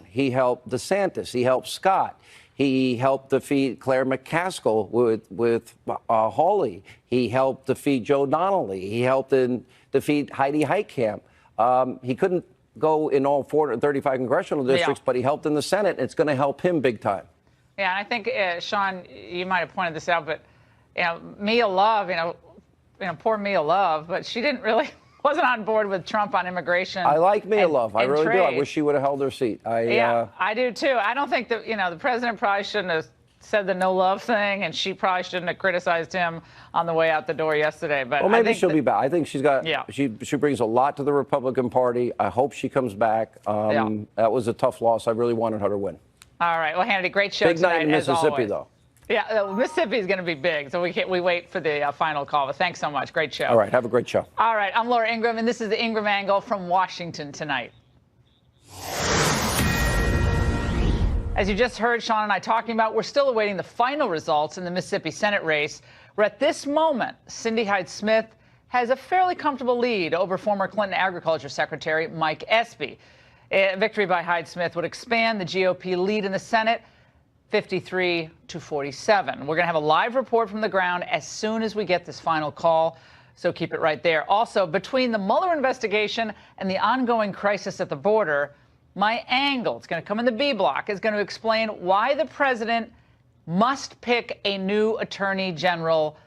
He helped DeSantis. He helped Scott. He helped defeat Claire McCaskill with Hawley. He helped defeat Joe Donnelly. He helped defeat Heidi Heitkamp. He couldn't go in all 435 congressional districts, but he helped in the Senate. It's going to help him big time. Yeah, and I think, Sean, you might have pointed this out, but, Mia Love, poor Mia Love, but she wasn't on board with Trump on immigration. I like Mia Love. I really trade. do. I wish she would have held her seat. I do, too. I don't think that, the president probably shouldn't have said the no love thing, and she probably shouldn't have criticized him on the way out the door yesterday. But maybe she'll be back. I think she's got. Yeah. She brings a lot to the Republican Party. I hope she comes back. That was a tough loss. I really wanted her to win. All right. Well, Hannity, great show big tonight, night in Mississippi, though. Yeah, Mississippi is going to be big, so we wait for the final call. But thanks so much. Great show. All right. Have a great show. All right. I'm Laura Ingraham, and this is the Ingraham Angle from Washington tonight. As you just heard Sean and I talking about, we're still awaiting the final results in the Mississippi Senate race, where at this moment, Cindy Hyde-Smith has a fairly comfortable lead over former Clinton Agriculture Secretary Mike Espy. A victory by Hyde-Smith would expand the GOP lead in the Senate 53 to 47. We're going to have a live report from the ground as soon as we get this final call, so keep it right there. Also, between the Mueller investigation and the ongoing crisis at the border, my angle, it's going to come in the B block, is going to explain why the president must pick a new attorney general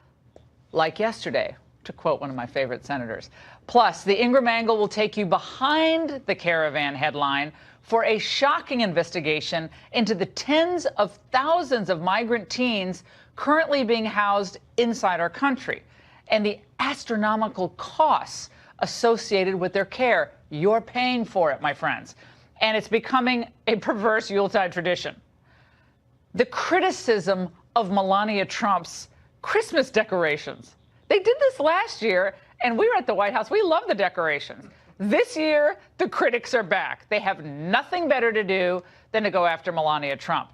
like yesterday, to quote one of my favorite senators. Plus, the Ingraham Angle will take you behind the caravan headline for a shocking investigation into the tens of thousands of migrant teens currently being housed inside our country and the astronomical costs associated with their care. You're paying for it, my friends. And it's becoming a perverse Yuletide tradition. The criticism of Melania Trump's Christmas decorations. They did this last year, and we were at the White House. We love the decorations. This year, the critics are back. They have nothing better to do than to go after Melania Trump.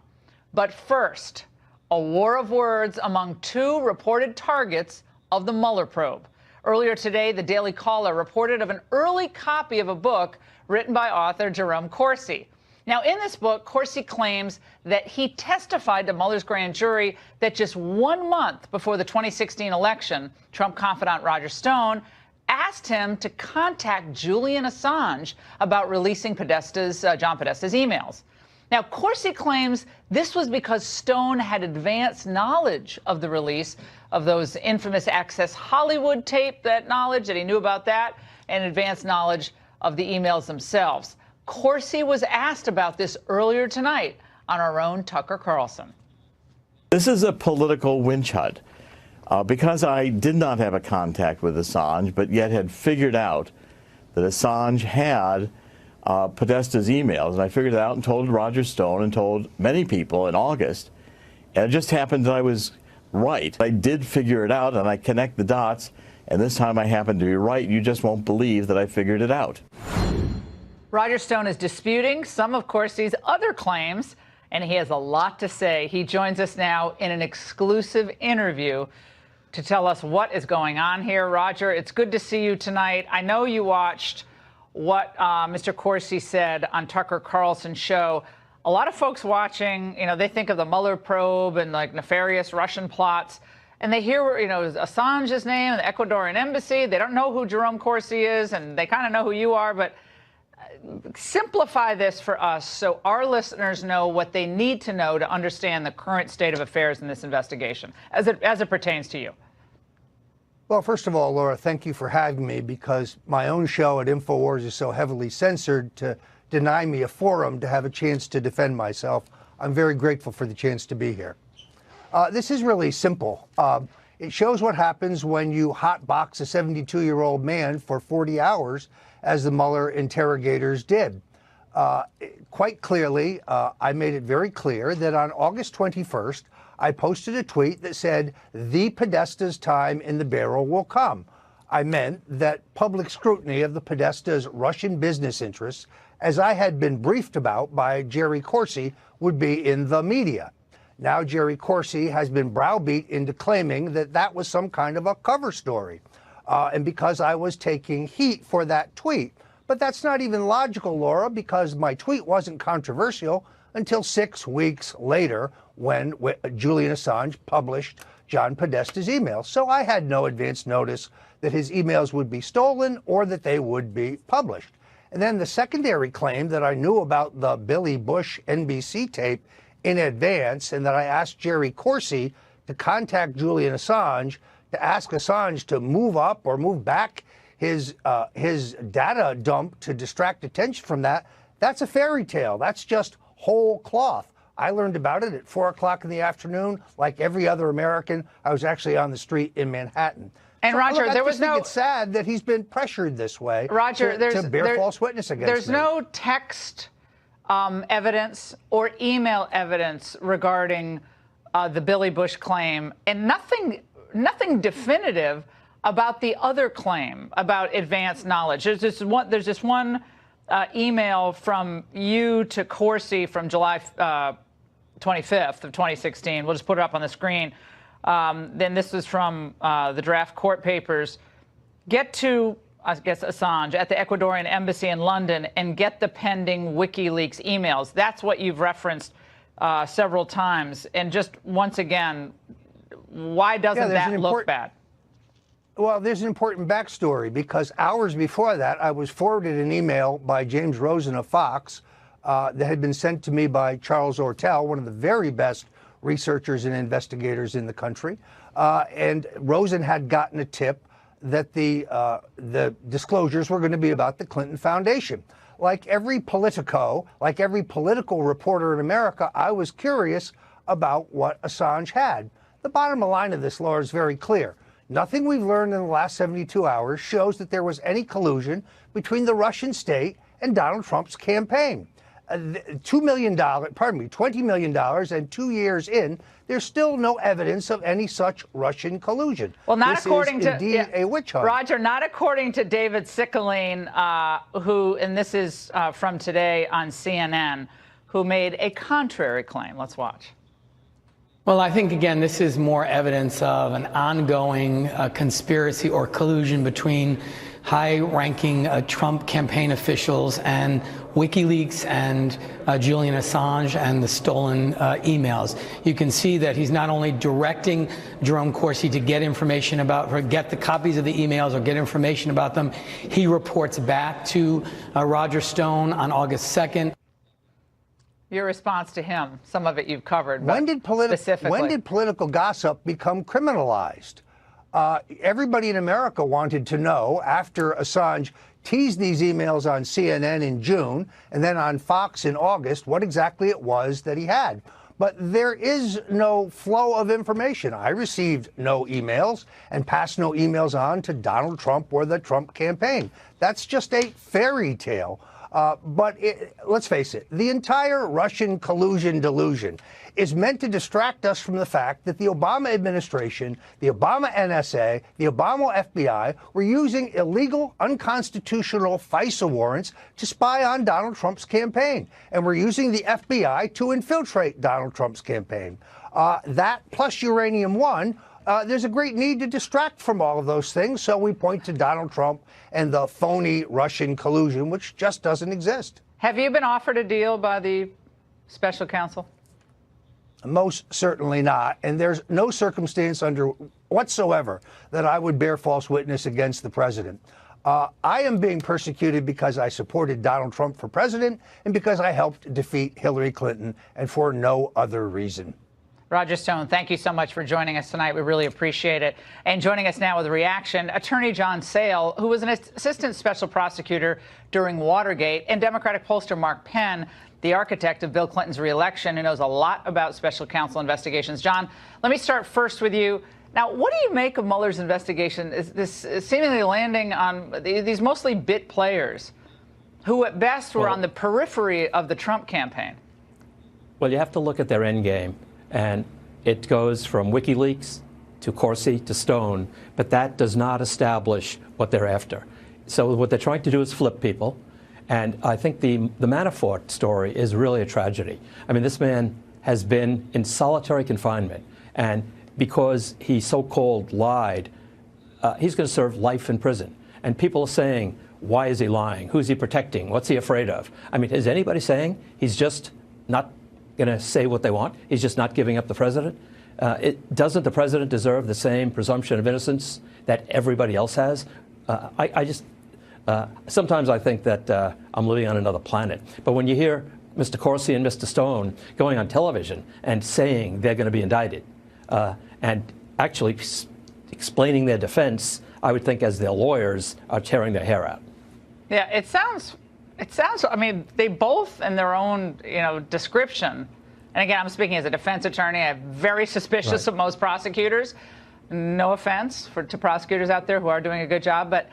But first, a war of words among two reported targets of the Mueller probe. Earlier today, the Daily Caller reported of an early copy of a book written by author Jerome Corsi. Now, in this book, Corsi claims that he testified to Mueller's grand jury that just 1 month before the 2016 election, Trump confidant Roger Stone asked him to contact Julian Assange about releasing John Podesta's emails. Now, Corsi claims this was because Stone had advanced knowledge of the release of those infamous Access Hollywood tape, that knowledge that he knew about that, and advanced knowledge of the emails themselves. Corsi was asked about this earlier tonight on our own Tucker Carlson. This is a political winch hunt. Because I did not have a contact with Assange, but yet had figured out that Assange had Podesta's emails, and I figured it out and told Roger Stone and told many people in August, and it just happened that I was right. I did figure it out, and I connect the dots, and this time I happened to be right. You just won't believe that I figured it out. Roger Stone is disputing some of Corsi's other claims, and he has a lot to say. He joins us now in an exclusive interview to tell us what is going on here. Roger, it's good to see you tonight. I know you watched what Mr. Corsi said on Tucker Carlson's show. A lot of folks watching, they think of the Mueller probe and like nefarious Russian plots, and they hear, Assange's name, the Ecuadorian embassy. They don't know who Jerome Corsi is, and they kind of know who you are, but simplify this for us so our listeners know what they need to know to understand the current state of affairs in this investigation as it pertains to you. Well, first of all, Laura, thank you for having me, because my own show at InfoWars is so heavily censored to deny me a forum to have a chance to defend myself. I'm very grateful for the chance to be here. This is really simple. It shows what happens when you hotbox a 72-year-old man for 40 hours, as the Mueller interrogators did. Quite clearly, I made it very clear that on August 21st, I posted a tweet that said, "The Podesta's time in the barrel will come." I meant that public scrutiny of the Podesta's Russian business interests, as I had been briefed about by Jerry Corsi, would be in the media. Now Jerry Corsi has been browbeat into claiming that that was some kind of a cover story. And because I was taking heat for that tweet, But that's not even logical, Laura, because my tweet wasn't controversial until 6 weeks later when Julian Assange published John Podesta's emails. So I had no advance notice that his emails would be stolen or that they would be published. And then the secondary claim that I knew about the Billy Bush NBC tape in advance and that I asked Jerry Corsi to contact Julian Assange to ask Assange to move up or move back his data dump to distract attention from that, that's a fairy tale. That's just whole cloth. I learned about it at 4 o'clock in the afternoon. Like every other American, I was actually on the street in Manhattan. And so, Roger, look, there was no. It's sad that he's been pressured this way. Roger, to bear false witness against There's me. no text evidence or email evidence regarding the Billy Bush claim, and nothing definitive about the other claim about advanced knowledge. There's just one email from you to Corsi from July 25th of 2016. We'll just put it up on the screen. Then this was from the draft court papers. Get to, I guess, Assange at the Ecuadorian embassy in London and get the pending WikiLeaks emails. That's what you've referenced several times. And just once again, why doesn't that look bad? Well, there's an important backstory because hours before that, I was forwarded an email by James Rosen of Fox that had been sent to me by Charles Ortel, one of the very best researchers and investigators in the country. And Rosen had gotten a tip that the disclosures were going to be about the Clinton Foundation. Like every politico, like every political reporter in America, I was curious about what Assange had. The bottom line of this, Laura, is very clear. Nothing we've learned in the last 72 hours shows that there was any collusion between the Russian state and Donald Trump's campaign. $20 million, and 2 years in, there's still no evidence of any such Russian collusion. Well, not this according is to indeed a witch hunt. Roger, not according to David Sickeline, who, and this is from today on CNN, who made a contrary claim. Let's watch. Well, I think, again, this is more evidence of an ongoing conspiracy or collusion between high-ranking Trump campaign officials and WikiLeaks and Julian Assange and the stolen emails. You can see that he's not only directing Jerome Corsi to get information about, or get the copies of the emails or get information about them, he reports back to Roger Stone on August 2nd. Your response to him, some of it you've covered, but when did political gossip become criminalized? Everybody in America wanted to know, after Assange teased these emails on CNN in June and then on Fox in August, what exactly it was that he had. But there is no flow of information. I received no emails and passed no emails on to Donald Trump or the Trump campaign. That's just a fairy tale. But let's face it, the entire Russian collusion delusion is meant to distract us from the fact that the Obama administration, the Obama NSA, the Obama FBI were using illegal, unconstitutional FISA warrants to spy on Donald Trump's campaign. And we're using the FBI to infiltrate Donald Trump's campaign. That plus Uranium One, there's a great need to distract from all of those things. So we point to Donald Trump and the phony Russian collusion, which just doesn't exist. Have you been offered a deal by the special counsel? Most certainly not. And there's no circumstance under whatsoever that I would bear false witness against the president. I am being persecuted because I supported Donald Trump for president and because I helped defeat Hillary Clinton, and for no other reason. Roger Stone, thank you so much for joining us tonight. We really appreciate it. And joining us now with a reaction, Attorney John Sale, who was an assistant special prosecutor during Watergate, and Democratic pollster Mark Penn, the architect of Bill Clinton's reelection, who knows a lot about special counsel investigations. John, let me start first with you. Now, what do you make of Mueller's investigation? Is this seemingly landing on these mostly bit players who at best were on the periphery of the Trump campaign? Well, you have to look at their end game. And it goes from WikiLeaks to Corsi to Stone, but that does not establish what they're after. So what they're trying to do is flip people. And I think the Manafort story is really a tragedy. I mean, this man has been in solitary confinement. And because he so-called lied, he's going to serve life in prison. And people are saying, why is he lying? Who's he protecting? What's he afraid of? I mean, is anybody saying he's just not going to say what they want? He's just not giving up the president? Doesn't the president deserve the same presumption of innocence that everybody else has? Sometimes I think that I'm living on another planet. But when you hear Mr. Corsi and Mr. Stone going on television and saying they're going to be indicted and actually explaining their defense, I would think as their lawyers are tearing their hair out. Yeah, it sounds, I mean, they both in their own, description. And again, I'm speaking as a defense attorney. I'm very suspicious of most prosecutors. No offense to prosecutors out there who are doing a good job, but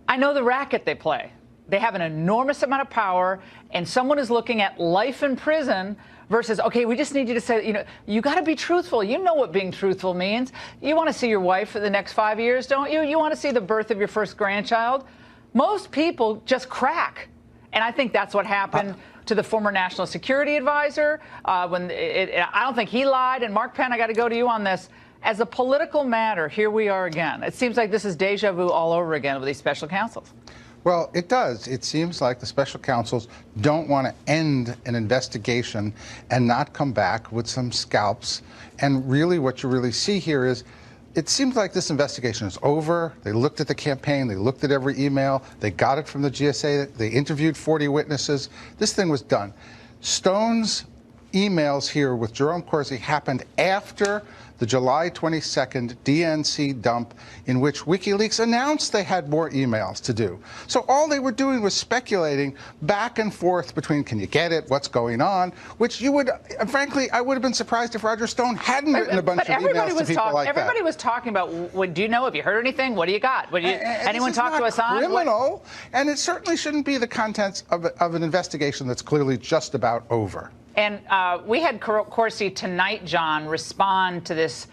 I know the racket they play. They have an enormous amount of power, and someone is looking at life in prison versus, okay, we just need you to say, you got to be truthful. You know what being truthful means. You want to see your wife for the next 5 years, don't you? You want to see the birth of your first grandchild. Most people just crack. And I think that's what happened to the former national security advisor. I don't think he lied. And Mark Penn, I got to go to you on this. As a political matter, here we are again. It seems like this is deja vu all over again with these special counsels. Well, it does. It seems like the special counsels don't want to end an investigation and not come back with some scalps. And really what you really see here is it seems like this investigation is over. They looked at the campaign. They looked at every email. They got it from the GSA. They interviewed 40 witnesses. This thing was done. Stone's emails here with Jerome Corsi happened after the July 22nd DNC dump in which WikiLeaks announced they had more emails to do. So all they were doing was speculating back and forth between can you get it, what's going on, which you would, frankly, I would have been surprised if Roger Stone hadn't written a bunch of emails to people like that. Everybody was talking about, do you know, have you heard anything? What do you got? Anyone talk to us on? Criminal, and it certainly shouldn't be the contents of an investigation that's clearly just about over. And we had Corsi tonight, John, respond to this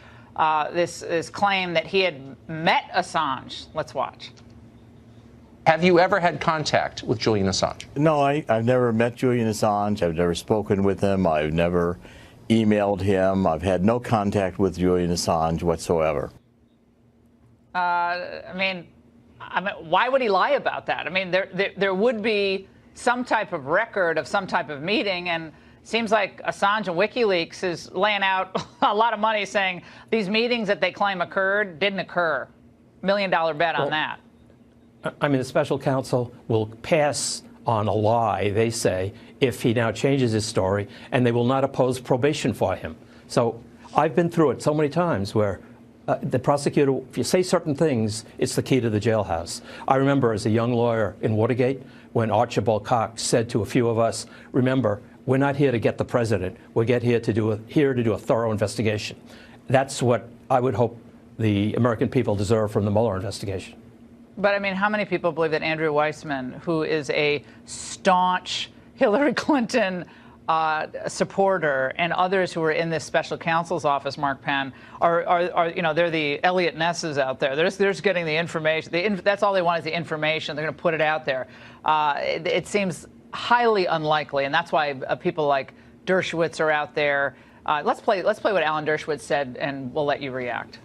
claim that he had met Assange. Let's watch. Have you ever had contact with Julian Assange? No, I've never met Julian Assange. I've never spoken with him. I've never emailed him. I've had no contact with Julian Assange whatsoever. I mean, why would he lie about that? I mean, there would be some type of record of some type of meeting, and seems like Assange and WikiLeaks is laying out a lot of money saying these meetings that they claim occurred didn't occur. $1 million bet on that. I mean, the special counsel will pass on a lie, they say, if he now changes his story, and they will not oppose probation for him. So I've been through it so many times where the prosecutor, if you say certain things, it's the key to the jailhouse. I remember as a young lawyer in Watergate when Archibald Cox said to a few of us, remember, we're not here to get the president. We're here to do a thorough investigation. That's what I would hope the American people deserve from the Mueller investigation. But I mean, how many people believe that Andrew Weissman, who is a staunch Hillary Clinton supporter, and others who are in this special counsel's office, Mark Penn, are they're the Elliot Nesses out there. They're just getting the information. That's all they want is the information. They're going to put it out there. It seems highly unlikely, and that's why people like Dershowitz are out there. Let's play what Alan Dershowitz said, and we'll let you react.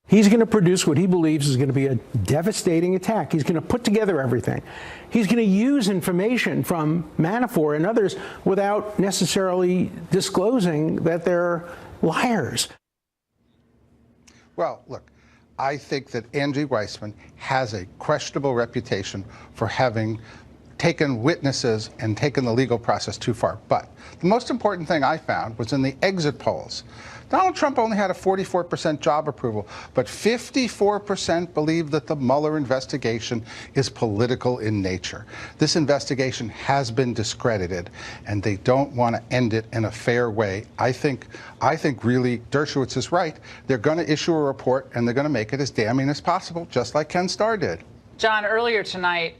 He's going to produce what he believes is going to be a devastating attack. He's going to put together everything. He's going to use information from Manafort and others without necessarily disclosing that they're liars. Well, look, I think that Andrew Weissman has a questionable reputation for having taken witnesses and taken the legal process too far. But the most important thing I found was in the exit polls. Donald Trump only had a 44% job approval, but 54% believe that the Mueller investigation is political in nature. This investigation has been discredited, and they don't want to end it in a fair way. I think really Dershowitz is right. They're going to issue a report, and they're going to make it as damning as possible, just like Ken Starr did. John, earlier tonight,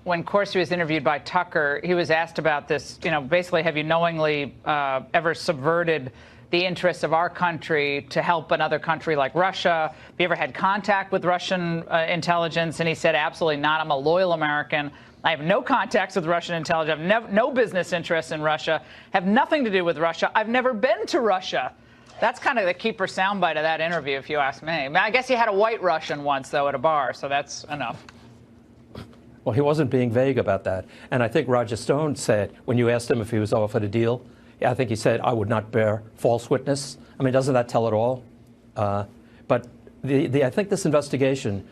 when Corsi was interviewed by Tucker, he was asked about this, basically, have you knowingly ever subverted the interests of our country to help another country like Russia? Have you ever had contact with Russian intelligence? And he said, absolutely not. I'm a loyal American. I have no contacts with Russian intelligence. I have no business interests in Russia. Have nothing to do with Russia. I've never been to Russia. That's kind of the keeper soundbite of that interview, if you ask me. I guess he had a white Russian once, though, at a bar, so that's enough. Well, he wasn't being vague about that. And I think Roger Stone said, when you asked him if he was offered a deal, I think he said, I would not bear false witness. I mean, doesn't that tell it all? But I think this investigation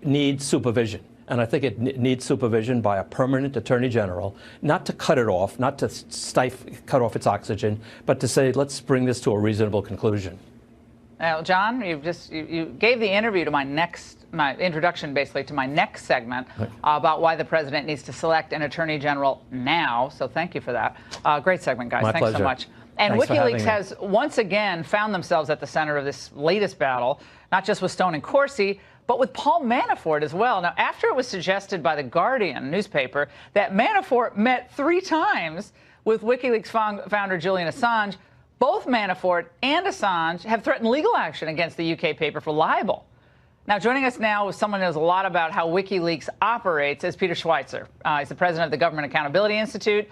needs supervision. And I think it needs supervision by a permanent attorney general, not to cut it off, not to cut off its oxygen, but to say, let's bring this to a reasonable conclusion. Now, John, you gave the interview to my introduction, basically, to my next segment about why the president needs to select an attorney general now. So thank you for that. Great segment, guys. Thanks pleasure. so much. And Thanks WikiLeaks has once again found themselves at the center of this latest battle, not just with Stone and Corsi, but with Paul Manafort as well. Now, after it was suggested by the Guardian newspaper that Manafort met 3 times with WikiLeaks founder Julian Assange, both Manafort and Assange have threatened legal action against the UK paper for libel. Now, joining us now is someone who knows a lot about how WikiLeaks operates is Peter Schweitzer. He's the president of the Government Accountability Institute.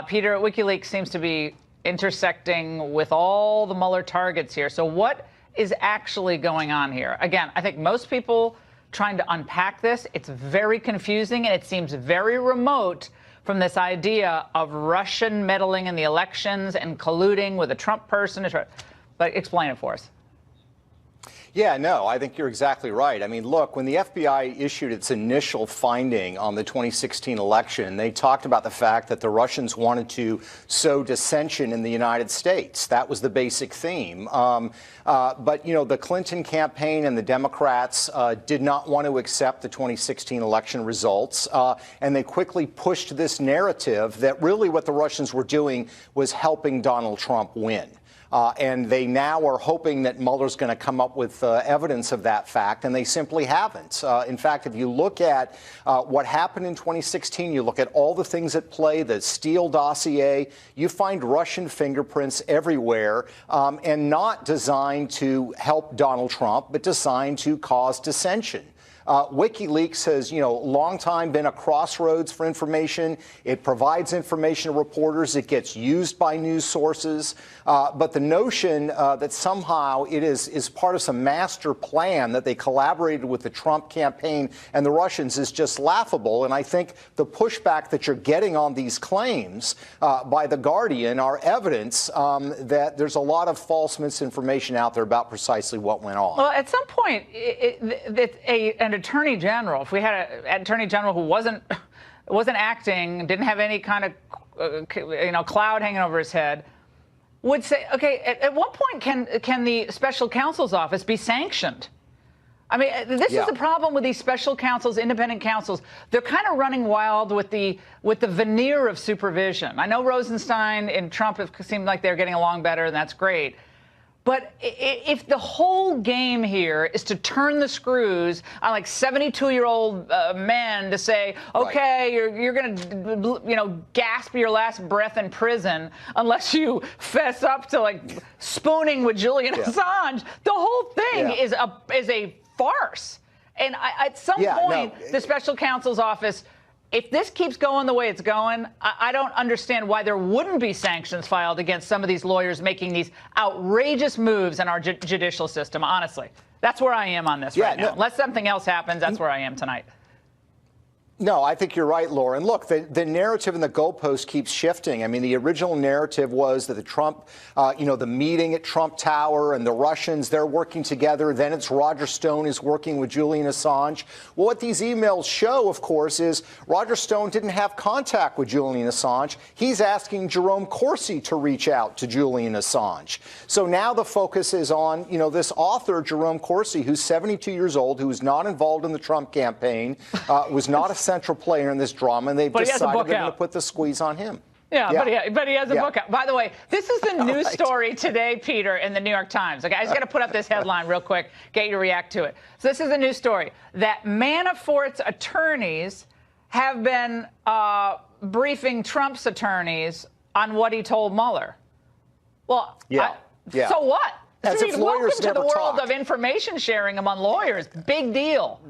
Peter, WikiLeaks seems to be intersecting with all the Mueller targets here. So what is actually going on here? Again, I think most people trying to unpack this, it's very confusing and it seems very remote from this idea of Russian meddling in the elections and colluding with a Trump person. But explain it for us. Yeah, no, I think you're exactly right. I mean, look, when the FBI issued its initial finding on the 2016 election, they talked about the fact that the Russians wanted to sow dissension in the United States. That was the basic theme. But, you know, the Clinton campaign and the Democrats did not want to accept the 2016 election results. And they quickly pushed this narrative that really what the Russians were doing was helping Donald Trump win. And they now are hoping that Mueller's going to come up with evidence of that fact, and they simply haven't. In fact, if you look at what happened in 2016, you look at all the things at play, the Steele dossier, you find Russian fingerprints everywhere, and not designed to help Donald Trump, but designed to cause dissension. WikiLeaks has, long time been a crossroads for information. It provides information to reporters. It gets used by news sources. But the notion that somehow it is part of some master plan that they collaborated with the Trump campaign and the Russians is just laughable. And I think the pushback that you're getting on these claims by the Guardian are evidence that there's a lot of false misinformation out there about precisely what went on. Well, at some point, an attorney general, if we had an attorney general who wasn't acting, didn't have any kind of cloud hanging over his head, would say, okay, at what point can the special counsel's office be sanctioned? I mean, this is the problem with these special counsels, independent counsels. They're kind of running wild with the veneer of supervision. I know Rosenstein and Trump have seemed like they're getting along better, and that's great. But if the whole game here is to turn the screws on like 72-year-old men to say, okay, you're going to, gasp your last breath in prison unless you fess up to like spooning with Julian Assange, the whole thing is a farce. And at some point, the special counsel's office, if this keeps going the way it's going, I don't understand why there wouldn't be sanctions filed against some of these lawyers making these outrageous moves in our judicial system, honestly. That's where I am on this right now. Unless something else happens, that's where I am tonight. No, I think you're right, Laura. And look, the narrative and the goalpost keeps shifting. I mean, the original narrative was that the Trump, the meeting at Trump Tower and the Russians, they're working together. Then it's Roger Stone is working with Julian Assange. Well, what these emails show, of course, is Roger Stone didn't have contact with Julian Assange. He's asking Jerome Corsi to reach out to Julian Assange. So now the focus is on, this author, Jerome Corsi, who's 72 years old, who was not involved in the Trump campaign, was not a central player in this drama, and they've decided they're going to put the squeeze on him. Yeah, but he has a book out. By the way, this is the news story today, Peter, in the New York Times. Okay, I just got to put up this headline real quick, get you to react to it. So this is the news story that Manafort's attorneys have been briefing Trump's attorneys on what he told Mueller. Well, so what? As if lawyers welcome to the world of information sharing among lawyers. Big deal.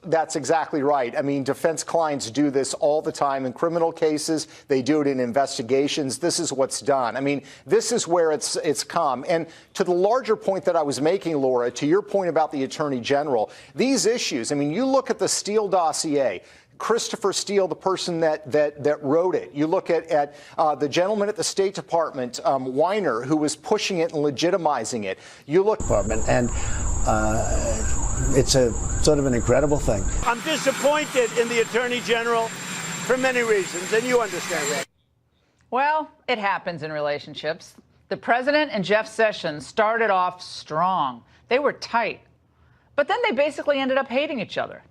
That's exactly right. I mean, defense clients do this all the time in criminal cases. They do it in investigations. This is what's done. I mean, this is where it's come. And to the larger point that I was making, Laura, to your point about the Attorney General, these issues, I mean, you look at the Steele dossier. Christopher Steele, the person that wrote it. You look at the gentleman at the State Department, Weiner, who was pushing it and legitimizing it. You look. And it's a sort of an incredible thing. I'm disappointed in the Attorney General for many reasons, and you understand that. Well, it happens in relationships. The president and Jeff Sessions started off strong. They were tight. But then they basically ended up hating each other.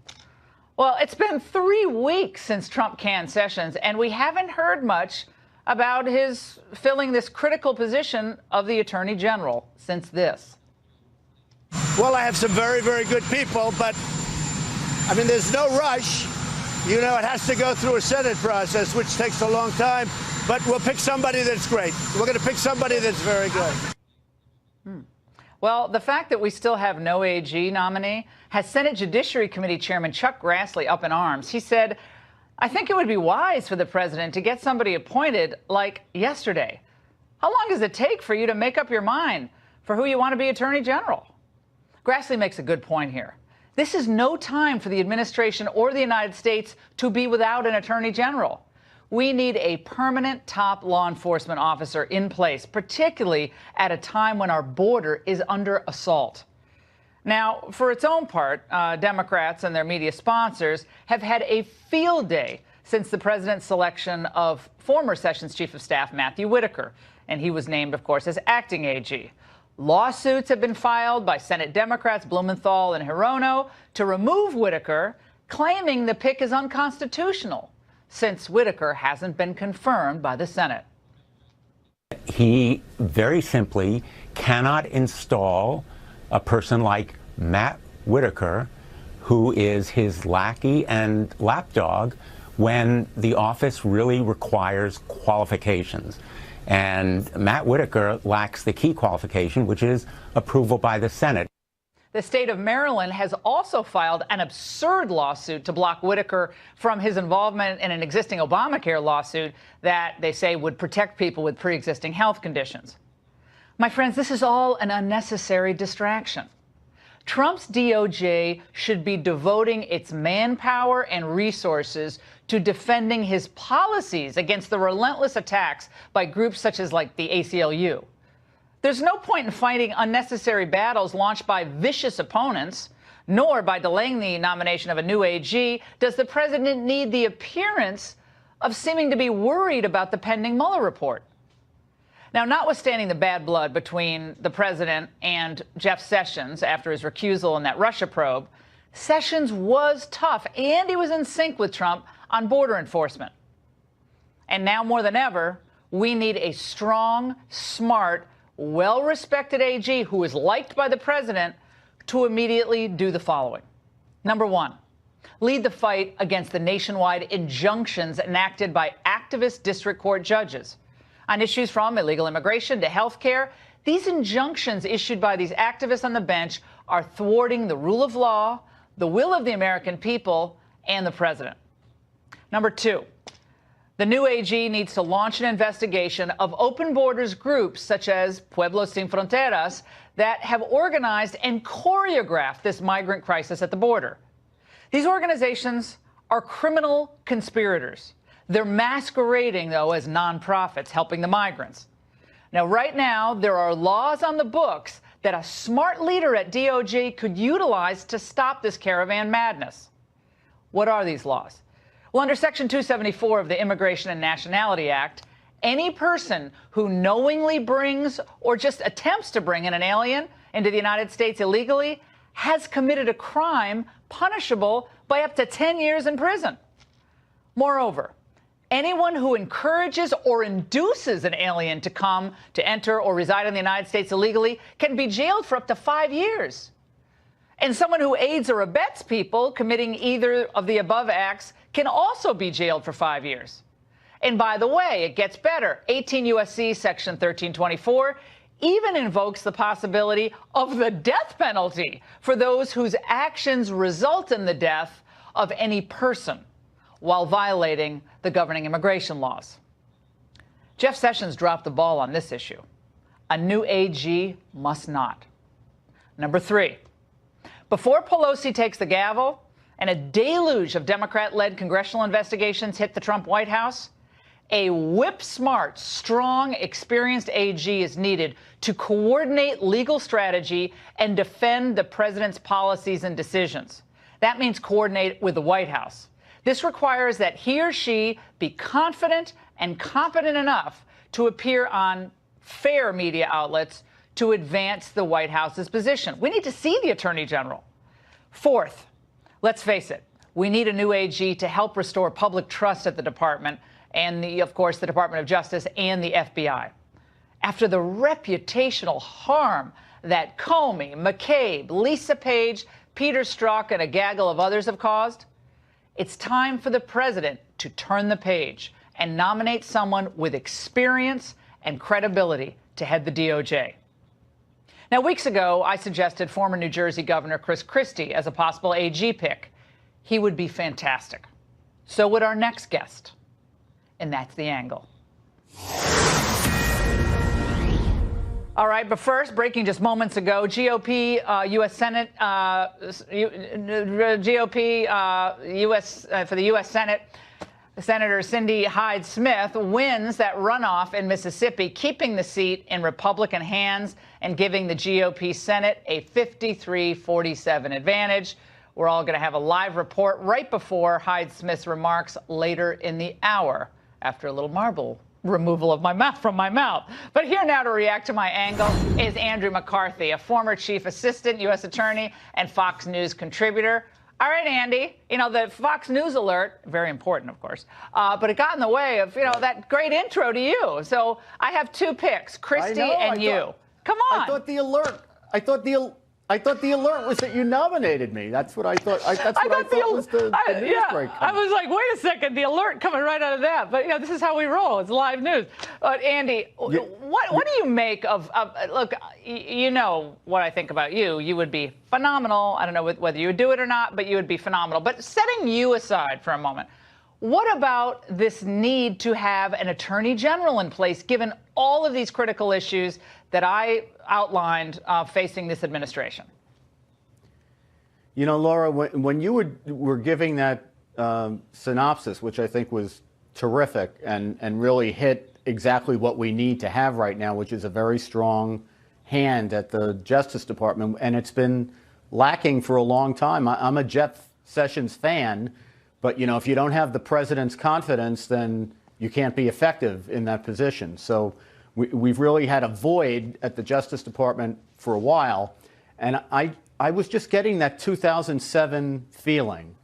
Well, it's been 3 weeks since Trump canned Sessions, and we haven't heard much about his filling this critical position of the Attorney General since this. Well, I have some very, very good people, but, I mean, there's no rush. You know, it has to go through a Senate process, which takes a long time. But we'll pick somebody that's great. We're going to pick somebody that's very good. Well, the fact that we still have no AG nominee has Senate Judiciary Committee Chairman Chuck Grassley up in arms. He said, I think it would be wise for the president to get somebody appointed like yesterday. How long does it take for you to make up your mind for who you want to be Attorney General? Grassley makes a good point here. This is no time for the administration or the United States to be without an Attorney General. We need a permanent top law enforcement officer in place, particularly at a time when our border is under assault. Now, for its own part, Democrats and their media sponsors have had a field day since the president's selection of former Sessions Chief of Staff Matthew Whitaker, and he was named, of course, as acting AG. Lawsuits have been filed by Senate Democrats Blumenthal and Hirono to remove Whitaker, claiming the pick is unconstitutional, since Whitaker hasn't been confirmed by the Senate. He very simply cannot install a person like Matt Whitaker, who is his lackey and lapdog, when the office really requires qualifications. And Matt Whitaker lacks the key qualification, which is approval by the Senate. The state of Maryland has also filed an absurd lawsuit to block Whitaker from his involvement in an existing Obamacare lawsuit that they say would protect people with pre-existing health conditions. My friends, this is all an unnecessary distraction. Trump's DOJ should be devoting its manpower and resources to defending his policies against the relentless attacks by groups such as like the ACLU. There's no point in fighting unnecessary battles launched by vicious opponents, nor by delaying the nomination of a new AG does the president need the appearance of seeming to be worried about the pending Mueller report. Now, notwithstanding the bad blood between the president and Jeff Sessions after his recusal in that Russia probe, Sessions was tough and he was in sync with Trump on border enforcement. And now more than ever, we need a strong, smart, well-respected AG who is liked by the president to immediately do the following. Number one, lead the fight against the nationwide injunctions enacted by activist district court judges on issues from illegal immigration to health care. These injunctions issued by these activists on the bench are thwarting the rule of law, the will of the American people, and the president. Number two, the new AG needs to launch an investigation of open borders groups such as Pueblos Sin Fronteras that have organized and choreographed this migrant crisis at the border. These organizations are criminal conspirators. They're masquerading, though, as nonprofits helping the migrants. Now, right now, there are laws on the books that a smart leader at DOJ could utilize to stop this caravan madness. What are these laws? Well, under Section 274 of the Immigration and Nationality Act, any person who knowingly brings or just attempts to bring in an alien into the United States illegally has committed a crime punishable by up to 10 years in prison. Moreover, anyone who encourages or induces an alien to come, to enter, or reside in the United States illegally can be jailed for up to 5 years. And someone who aids or abets people committing either of the above acts can also be jailed for 5 years. And by the way, it gets better. 18 U.S.C. Section 1324 even invokes the possibility of the death penalty for those whose actions result in the death of any person while violating the governing immigration laws. Jeff Sessions dropped the ball on this issue. A new AG must not. Number three, before Pelosi takes the gavel and a deluge of Democrat-led congressional investigations hit the Trump White House, a whip-smart, strong, experienced AG is needed to coordinate legal strategy and defend the president's policies and decisions. That means coordinate with the White House. This requires that he or she be confident and competent enough to appear on fair media outlets to advance the White House's position. We need to see the Attorney General. Fourth, let's face it, we need a new AG to help restore public trust at the department and, of course, the Department of Justice and the FBI. After the reputational harm that Comey, McCabe, Lisa Page, Peter Strzok, and a gaggle of others have caused, it's time for the president to turn the page and nominate someone with experience and credibility to head the DOJ. Now, weeks ago, I suggested former New Jersey Governor Chris Christie as a possible AG pick. He would be fantastic. So would our next guest. And that's the angle. All right, but first, breaking just moments ago, GOP U.S. Senate, GOP U.S. For the U.S. Senate, Senator Cindy Hyde-Smith wins that runoff in Mississippi, keeping the seat in Republican hands and giving the GOP Senate a 53-47 advantage. We're all going to have a live report right before Hyde-Smith's remarks later in the hour, after a little marble removal of from my mouth. But here now to react to my angle is Andrew McCarthy, a former chief assistant U.S. attorney and Fox News contributor. All right, Andy, you know, the Fox News alert, very important, of course, but it got in the way of, you know, that great intro to you. So I have two picks, Christie and you. Come on. I thought the alert was that you nominated me. That's what I thought. That's what I thought was the news break. I was like, wait a second, the alert coming right out of that. But, you know, this is how we roll. It's live news. But, Andy, what do you make of look, you know what I think about you. You would be phenomenal. I don't know whether you would do it or not, but you would be phenomenal. But setting you aside for a moment, what about this need to have an attorney general in place, given all of these critical issues that I outlined facing this administration? You know, Laura, when you were giving that synopsis, which I think was terrific and really hit exactly what we need to have right now, which is a very strong hand at the Justice Department, and it's been lacking for a long time. I'm a Jeff Sessions fan, but, you know, if you don't have the president's confidence, then you can't be effective in that position. So we've really had a void at the Justice Department for a while. And I was just getting that 2007 feeling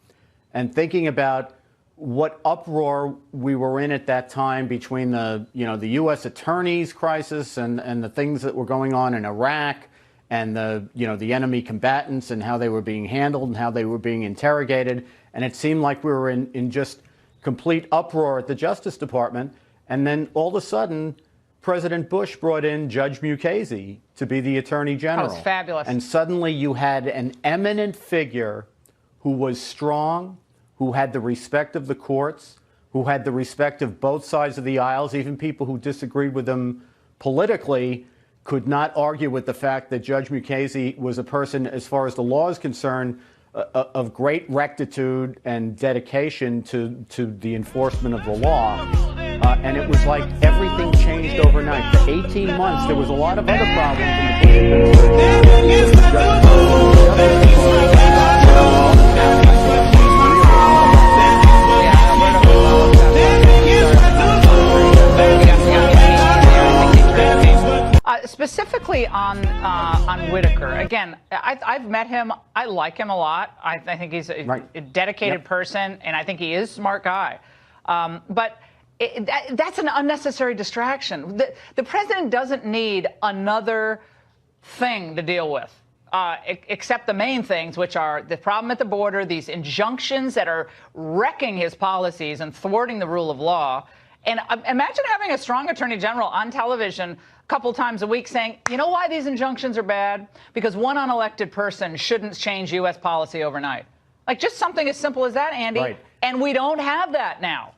and thinking about what uproar we were in at that time between the U.S. attorneys crisis and the things that were going on in Iraq and the enemy combatants and how they were being handled and how they were being interrogated. And it seemed like we were in just complete uproar at the Justice Department. And then all of a sudden, President Bush brought in Judge Mukasey to be the Attorney General. That was fabulous. And suddenly you had an eminent figure who was strong, who had the respect of the courts, who had the respect of both sides of the aisles. Even people who disagreed with him politically could not argue with the fact that Judge Mukasey was a person, as far as the law is concerned, of great rectitude and dedication to the enforcement of the law. And it was like everything changed overnight. For 18 months, there was a lot of other problems in the Bush Specifically on Whitaker, again, I've met him. I like him a lot. I think he's a dedicated person, and I think he is a smart guy. But that's an unnecessary distraction. The president doesn't need another thing to deal with, except the main things, which are the problem at the border, these injunctions that are wrecking his policies and thwarting the rule of law. And imagine having a strong attorney general on television a couple times a week saying, you know why these injunctions are bad? Because one unelected person shouldn't change U.S. policy overnight. Like just something as simple as that, Andy. Right. And we don't have that now.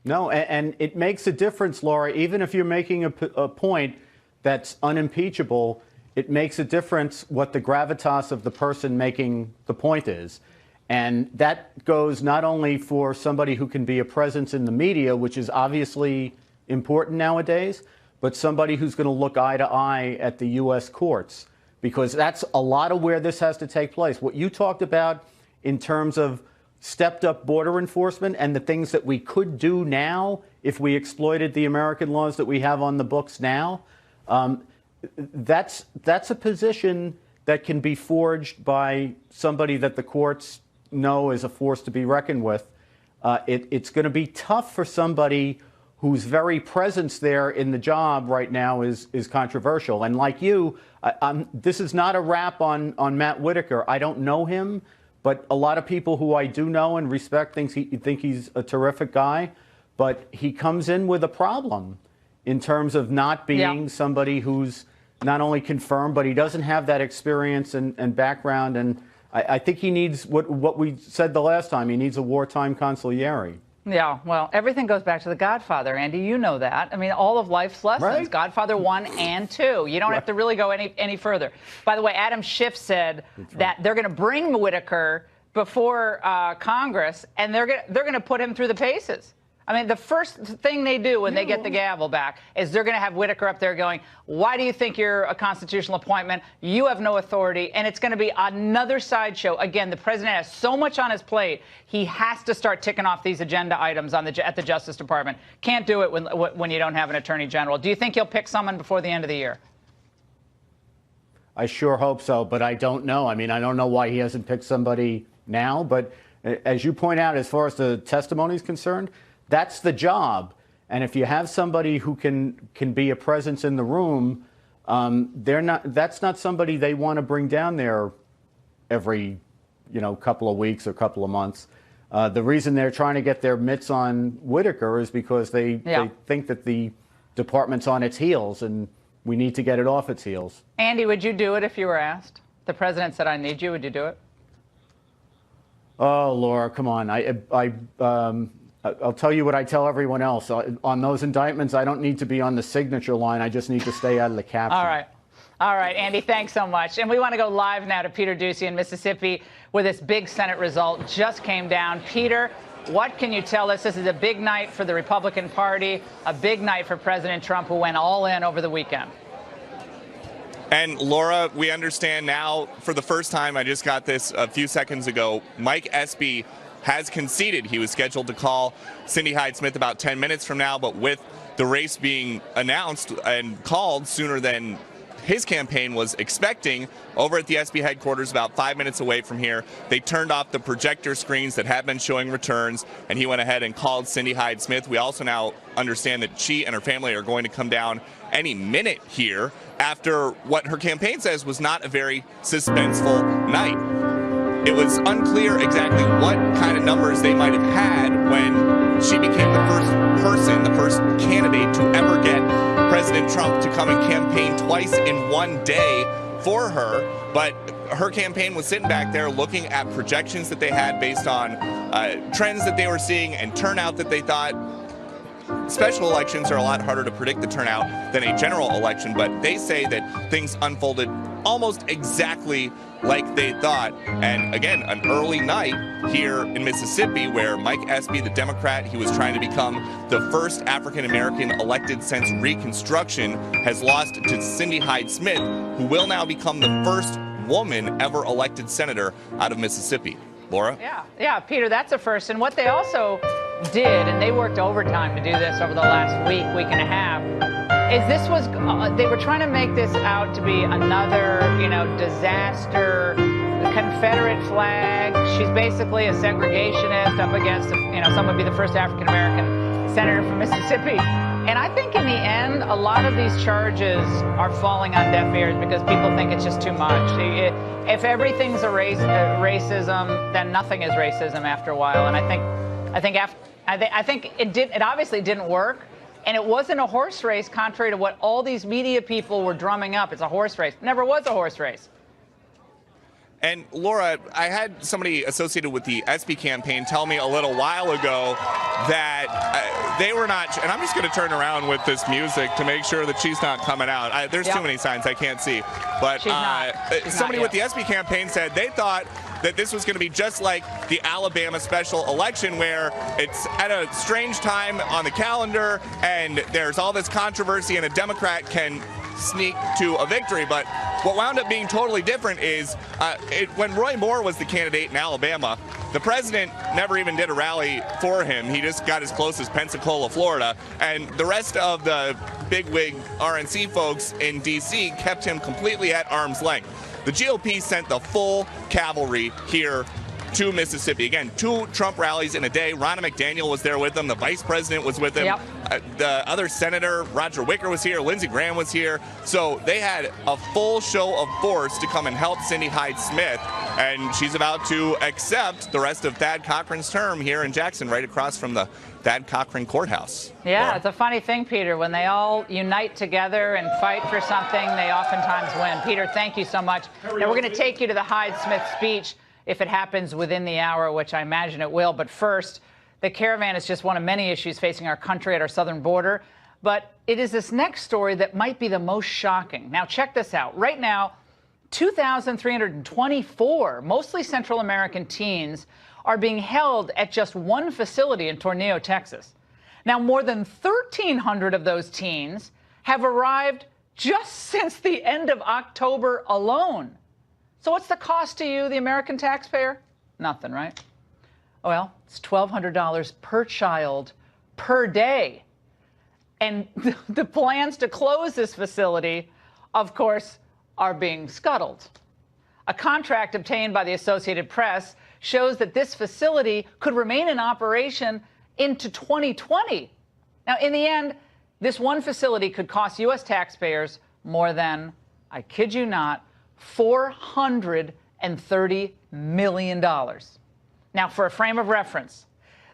No, and it makes a difference, Laura, even if you're making a point that's unimpeachable. it makes a difference what the gravitas of the person making the point is. And that goes not only for somebody who can be a presence in the media, which is obviously important nowadays, but somebody who's going to look eye to eye at the U.S. courts, because that's a lot of where this has to take place. What you talked about in terms of stepped up border enforcement and the things that we could do now if we exploited the American laws that we have on the books now, that's a position that can be forged by somebody that the courts know is a force to be reckoned with. It's going to be tough for somebody whose very presence there in the job right now is controversial. And like you, this is not a rap on Matt Whitaker. I don't know him, but a lot of people who I do know and respect think he's a terrific guy. But he comes in with a problem in terms of not being somebody who's not only confirmed, but he doesn't have that experience and background. And I think he needs what we said the last time. He needs a wartime consigliere. Yeah, well, everything goes back to The Godfather, Andy. You know that. I mean, all of life's lessons, right? Godfather 1 and 2. You don't have to really go any further. By the way, Adam Schiff said that they're going to bring Whitaker before Congress, and they're going to put him through the paces. I mean, the first thing they do when they get the gavel back is they're going to have Whitaker up there going, why do you think you're a constitutional appointment? You have no authority. And it's going to be another sideshow. Again, the president has so much on his plate. He has to start ticking off these agenda items at the Justice Department. Can't do it when you don't have an attorney general. Do you think he'll pick someone before the end of the year? I sure hope so, but I don't know. I mean, I don't know why he hasn't picked somebody now. But as you point out, as far as the testimony is concerned, that's the job. And if you have somebody who can be a presence in the room, that's not somebody they want to bring down there every, couple of weeks or couple of months. The reason they're trying to get their mitts on Whitaker is because they think that the department's on its heels and we need to get it off its heels. Andy, would you do it if you were asked? The president said, I need you. Would you do it? Oh, Laura, come on. I'll tell you what I tell everyone else. On those indictments, I don't need to be on the signature line. I just need to stay out of the caption. All right. All right, Andy, thanks so much. And we want to go live now to Peter Doocy in Mississippi, where this big Senate result just came down. Peter, what can you tell us? This is a big night for the Republican Party, a big night for President Trump, who went all in over the weekend. And Laura, we understand now for the first time, I just got this a few seconds ago, Mike Espy has conceded. He was scheduled to call Cindy Hyde-Smith about 10 minutes from now, but with the race being announced and called sooner than his campaign was expecting, over at the SB headquarters about 5 minutes away from here, they turned off the projector screens that had been showing returns, and he went ahead and called Cindy Hyde-Smith. We also now understand that she and her family are going to come down any minute here after what her campaign says was not a very suspenseful night. It was unclear exactly what kind of numbers they might have had when she became the first person, the first candidate to ever get President Trump to come and campaign twice in one day for her. But her campaign was sitting back there looking at projections that they had based on trends that they were seeing and turnout that they thought. Special elections are a lot harder to predict the turnout than a general election, but they say that things unfolded almost exactly like they thought. And again, an early night here in Mississippi where Mike Espy, the Democrat, he was trying to become the first African-American elected since Reconstruction, has lost to Cindy Hyde-Smith, who will now become the first woman ever elected senator out of Mississippi. Laura? Yeah, Peter, that's a first. And what they also did, and they worked overtime to do this over the last week and a half, is this was, they were trying to make this out to be another, disaster, Confederate flag. She's basically a segregationist up against, some would be the first African-American senator from Mississippi. And I think in the end, a lot of these charges are falling on deaf ears because people think it's just too much. If everything's racism, then nothing is racism after a while. And I think it obviously didn't work. And it wasn't a horse race, contrary to what all these media people were drumming up. It's a horse race. Never was a horse race. And Laura, I had somebody associated with the Espy campaign tell me a little while ago that they were not, and I'm just going to turn around with this music to make sure that she's not coming out. There's too many signs I can't see. But somebody with the SB campaign said they thought that this was going to be just like the Alabama special election, where it's at a strange time on the calendar and there's all this controversy and a Democrat can sneak to a victory. But what wound up being totally different is when Roy Moore was the candidate in Alabama, the president never even did a rally for him. He just got as close as Pensacola, Florida. And the rest of the bigwig RNC folks in D.C. kept him completely at arm's length. The GOP sent the full cavalry here to Mississippi. Again, 2 Trump rallies in a day. Ronna McDaniel was there with them. The vice president was with them. The other senator, Roger Wicker, was here. Lindsey Graham was here. So they had a full show of force to come and help Cindy Hyde-Smith. And she's about to accept the rest of Thad Cochran's term here in Jackson, right across from the Thad Cochran courthouse. Yeah, it's a funny thing, Peter. When they all unite together and fight for something, they oftentimes win. Peter, thank you so much. And we're going to take you to the Hyde-Smith speech if it happens within the hour, which I imagine it will. But first, the caravan is just one of many issues facing our country at our southern border. But it is this next story that might be the most shocking. Now, check this out. Right now, 2,324, mostly Central American teens, are being held at just one facility in Tornillo, Texas. Now, more than 1,300 of those teens have arrived just since the end of October alone. So what's the cost to you, the American taxpayer? Nothing, right? Well, it's $1,200 per child per day. And the plans to close this facility, of course, are being scuttled. A contract obtained by the Associated Press shows that this facility could remain in operation into 2020. Now, in the end, this one facility could cost U.S. taxpayers more than, I kid you not, $430 million. Now, for a frame of reference,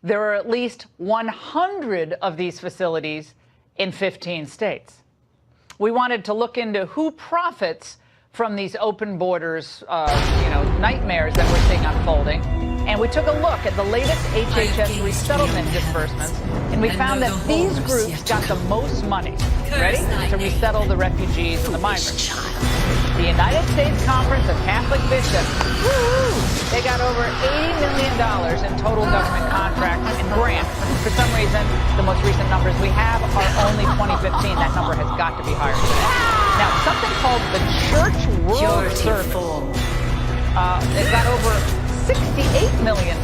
there are at least 100 of these facilities in 15 states. We wanted to look into who profits from these open borders, nightmares that we're seeing unfolding. And we took a look at the latest HHS resettlement disbursements, and we found that these groups got the most money, ready, to resettle the refugees and the migrants. The United States Conference of Catholic Bishops, they got over $80 million in total government contracts and grants. For some reason, the most recent numbers we have are only 2015. That number has got to be higher than that. Now, something called the Church World Service, it got over $68 million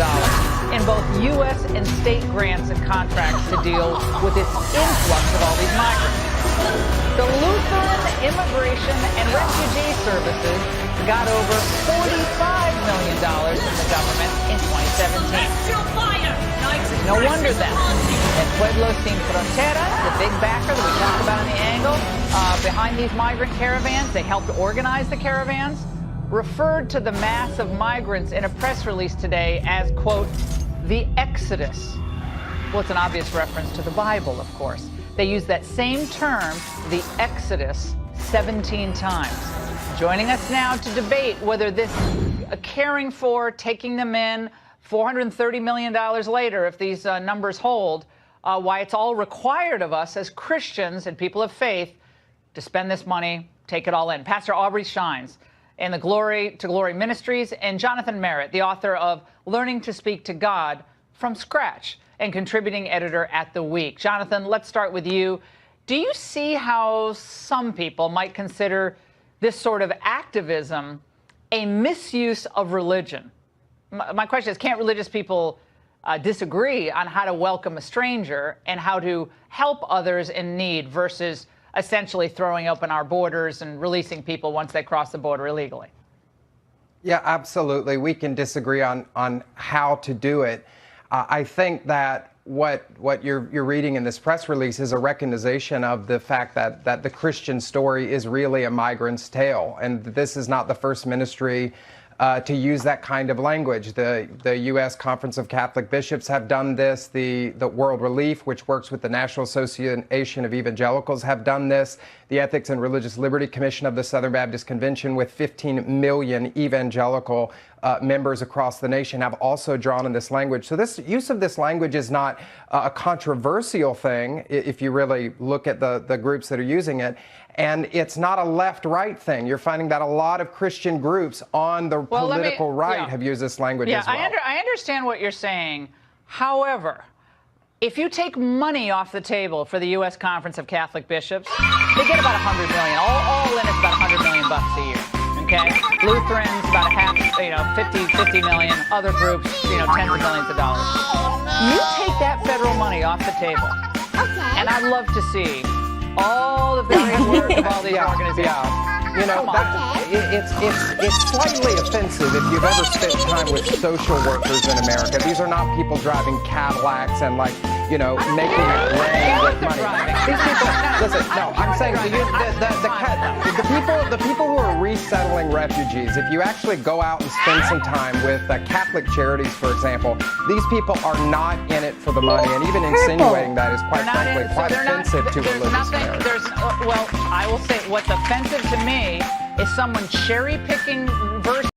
in both U.S. and state grants and contracts to deal with this influx of all these migrants. The Lutheran Immigration and Refugee Services got over $45 million from the government in 2017. No wonder then that Pueblo Sin Fronteras, the big backer that we talked about in the angle, behind these migrant caravans, they helped organize the caravans, referred to the mass of migrants in a press release today as, quote, the Exodus. Well, it's an obvious reference to the Bible, of course. They use that same term, the Exodus, 17 times. Joining us now to debate whether this caring for, taking them in, $430 million later, if these numbers hold, why it's all required of us as Christians and people of faith to spend this money, take it all in. Pastor Aubrey Shines in the Glory to Glory Ministries, and Jonathan Merritt, the author of Learning to Speak to God from Scratch and contributing editor at The Week. Jonathan, let's start with you. Do you see how some people might consider this sort of activism a misuse of religion? My question is, can't religious people disagree on how to welcome a stranger and how to help others in need versus essentially throwing open our borders and releasing people once they cross the border illegally? Yeah, absolutely. We can disagree on how to do it. I think that what you're reading in this press release is a recognition of the fact that the Christian story is really a migrant's tale, and this is not the first ministry to use that kind of language. The U.S. Conference of Catholic Bishops have done this. The World Relief, which works with the National Association of Evangelicals, have done this. The Ethics and Religious Liberty Commission of the Southern Baptist Convention, with 15 million evangelical members across the nation have also drawn on this language. So this use of this language is not a controversial thing if you really look at the groups that are using it. And it's not a left-right thing. You're finding that a lot of Christian groups on the political right have used this language as well. I understand what you're saying. However, if you take money off the table for the U.S. Conference of Catholic Bishops, they get about $100 million. All in, it's about $100 million a year. Okay, Lutherans about a half, 50 million. Other groups, tens of millions of dollars. You take that federal money off the table, and I'd love to see all the various work of all these organizations. It's slightly offensive if you've ever spent time with social workers in America. These are not people driving Cadillacs and making it rain with money. These people, listen, no, I'm saying the people who are resettling refugees, if you actually go out and spend some time with Catholic charities, for example, these people are not in it for the money, and even insinuating that is quite frankly quite offensive to religious America. Well, I will say what's offensive to me is someone cherry-picking verses